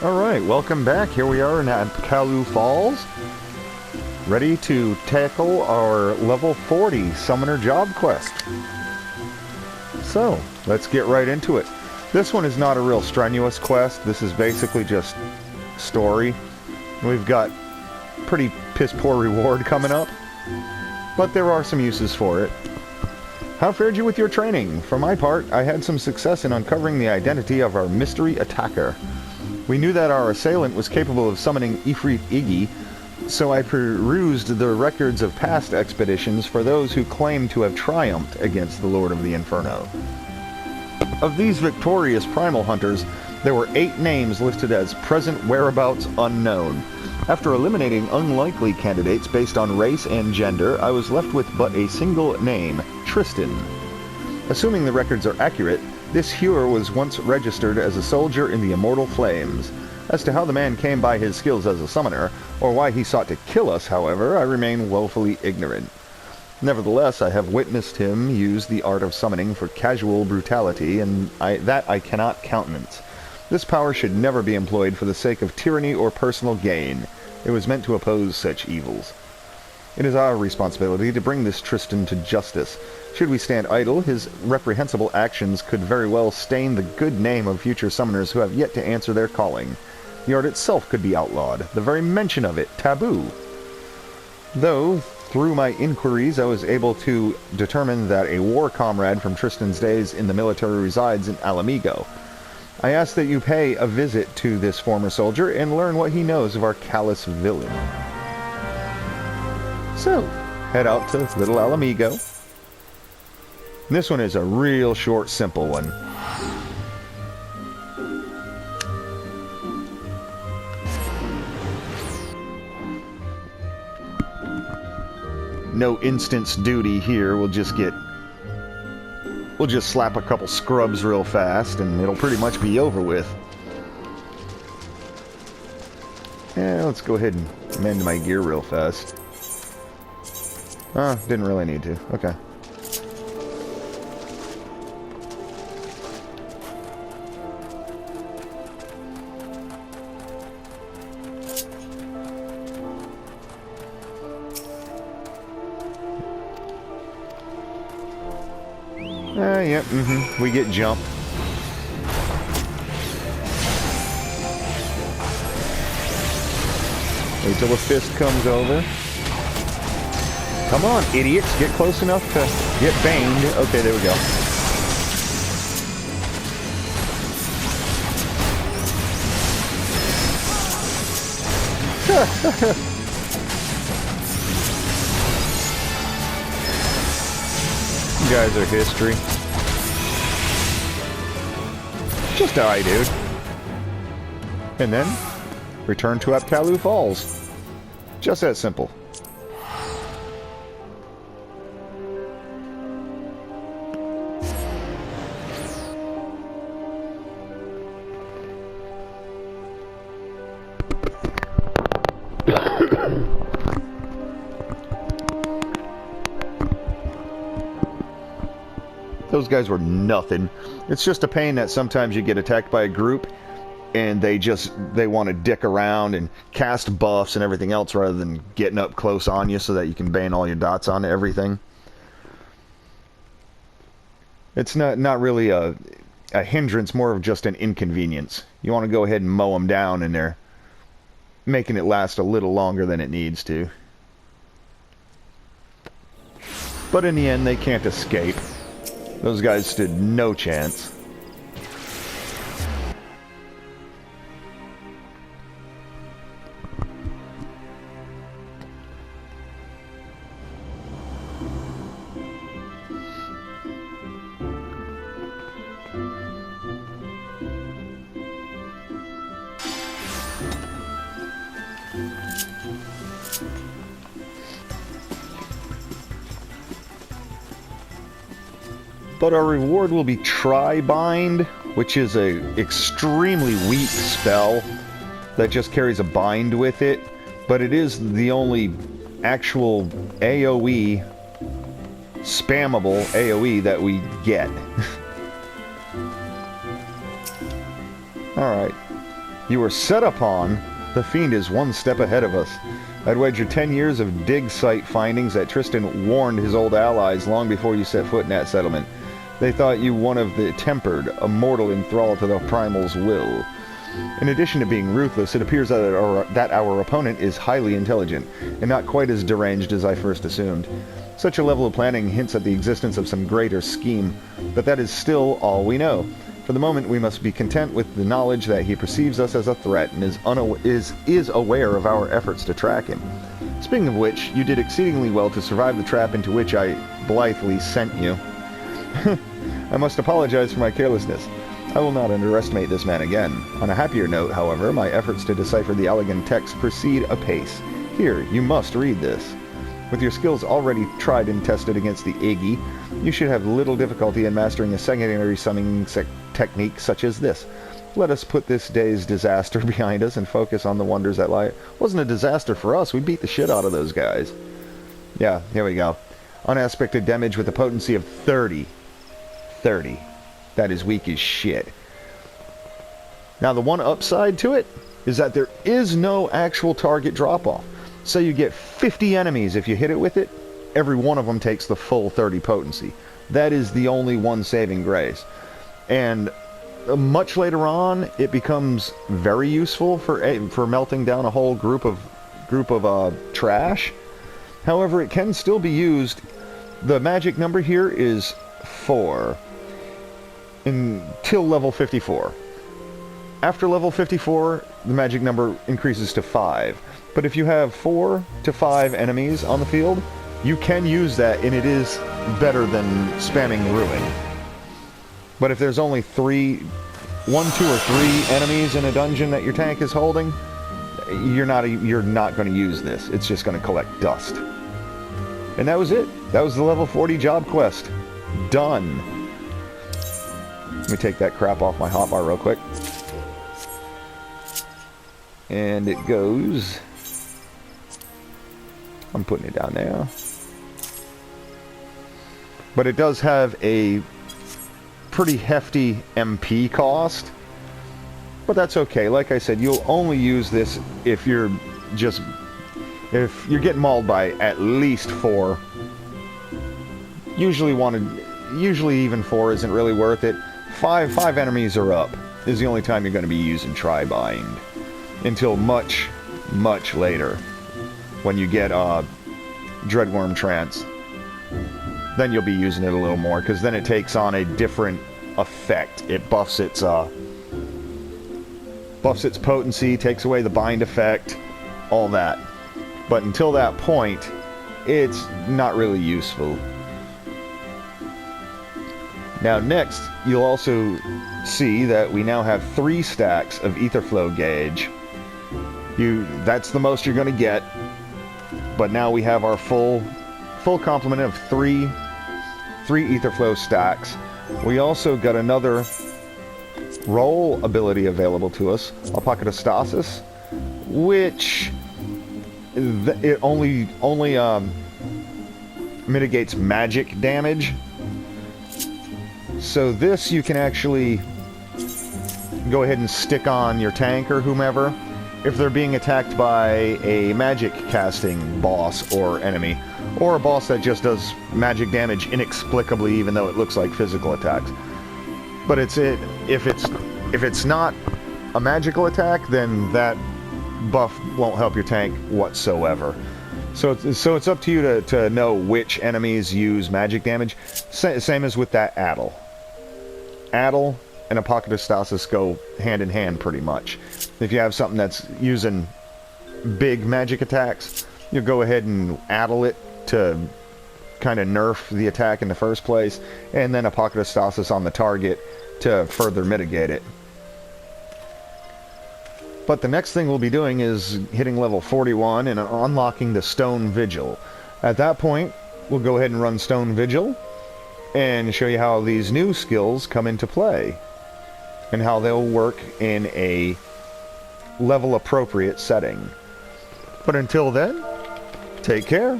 Alright, welcome back. Here we are at Kalu Falls, ready to tackle our level 40 Summoner job quest. So, let's get right into it. This one is not a real strenuous quest. This is basically just story. We've got pretty piss-poor reward coming up, but there are some uses for it. How fared you with your training? For my part, I had some success in uncovering the identity of our mystery attacker. We knew that our assailant was capable of summoning Ifrit Iggy, so I perused the records of past expeditions for those who claimed to have triumphed against the Lord of the Inferno. Of these victorious primal hunters, there were 8 names listed as present whereabouts unknown. After eliminating unlikely candidates based on race and gender, I was left with but a single name, Tristan. Assuming the records are accurate, this hewer was once registered as a soldier in the Immortal Flames. As to how the man came by his skills as a summoner, or why he sought to kill us, however, I remain woefully ignorant. Nevertheless, I have witnessed him use the art of summoning for casual brutality, and that I cannot countenance. This power should never be employed for the sake of tyranny or personal gain. It was meant to oppose such evils. It is our responsibility to bring this Tristan to justice. Should we stand idle, his reprehensible actions could very well stain the good name of future summoners who have yet to answer their calling. The art itself could be outlawed, the very mention of it taboo. Though, through my inquiries, I was able to determine that a war comrade from Tristan's days in the military resides in Alamigo. I ask that you pay a visit to this former soldier and learn what he knows of our callous villain. So, head out to Little Alamigo. This one is a real short, simple one. No instance duty here. We'll just slap a couple scrubs real fast and it'll pretty much be over with. Yeah, let's go ahead and mend my gear real fast. Didn't really need to. Okay. Yep, we get jumped. Wait till the fist comes over. Come on, idiots, get close enough to get banged. Okay, there we go. You guys are history. Just die, dude. And then, return to Kalu Falls. Just that simple. Those guys were nothing. It's just a pain that sometimes you get attacked by a group and they want to dick around and cast buffs and everything else rather than getting up close on you so that you can bang all your dots on everything. It's not really a hindrance, more of just an inconvenience. You want to go ahead and mow them down, and they're making it last a little longer than it needs to. But in the end, they can't escape. Those guys stood no chance. But our reward will be Tri-Bind, which is a extremely weak spell that just carries a bind with it, but it is the only actual AoE, spammable AoE that we get. Alright. You were set upon. The fiend is one step ahead of us. I'd wager 10 years of dig site findings that Tristan warned his old allies long before you set foot in that settlement. They thought you one of the tempered, a mortal enthralled to the primal's will. In addition to being ruthless, it appears that our opponent is highly intelligent, and not quite as deranged as I first assumed. Such a level of planning hints at the existence of some greater scheme, but that is still all we know. For the moment, we must be content with the knowledge that he perceives us as a threat and is aware of our efforts to track him. Speaking of which, you did exceedingly well to survive the trap into which I blithely sent you. I must apologize for my carelessness. I will not underestimate this man again. On a happier note, however, my efforts to decipher the elegant text proceed apace. Here, you must read this. With your skills already tried and tested against the Iggy, you should have little difficulty in mastering a secondary summoning technique such as this. Let us put this day's disaster behind us and focus on the wonders that lie. It wasn't a disaster for us. We beat the shit out of those guys. Yeah, here we go. Unaspected damage with a potency of 30. 30. That is weak as shit. Now, the one upside to it is that there is no actual target drop-off. So you get 50 enemies if you hit it with it. Every one of them takes the full 30 potency. That is the only one saving grace. And much later on, it becomes very useful for melting down a whole group of trash. However, it can still be used. The magic number here is 4 until level 54. After level 54, the magic number increases to 5. But if you have 4 to 5 enemies on the field, you can use that, and it is better than spamming Ruin. But if there's only 1, 2, or 3 enemies in a dungeon that your tank is holding, you're not going to use this. It's just going to collect dust. And that was it. That was the level 40 job quest. Done. Let me take that crap off my hotbar real quick. And it goes... I'm putting it down there. But it does have a pretty hefty MP cost. But that's okay. Like I said, you'll only use this if you're getting mauled by at least 4. Usually even 4 isn't really worth it. 5 enemies are up is the only time you're going to be using Tri-Bind. Until much, much later. When you get Dreadworm Trance. Then you'll be using it a little more, because then it takes on a different effect. It buffs its potency, takes away the bind effect, all that. But until that point, it's not really useful. Now next, you'll also see that we now have 3 stacks of Etherflow Gauge. That's the most you're going to get. But now we have our full complement of 3 Etherflow stacks. We also got another roll ability available to us, Apokatastasis, which it only mitigates magic damage. So this you can actually go ahead and stick on your tank or whomever if they're being attacked by a magic casting boss or enemy, or a boss that just does magic damage inexplicably even though it looks like physical attacks. But if it's not a magical attack, then that buff won't help your tank whatsoever. So it's up to you to know which enemies use magic damage. Same as with that Addle. Addle and Apokatastasis go hand in hand pretty much. If you have something that's using big magic attacks, you'll go ahead and Addle it to kind of nerf the attack in the first place, and then Apokatastasis on the target to further mitigate it. But the next thing we'll be doing is hitting level 41 and unlocking the Stone Vigil. At that point, we'll go ahead and run Stone Vigil and show you how these new skills come into play and how they'll work in a level appropriate setting. But until then, take care.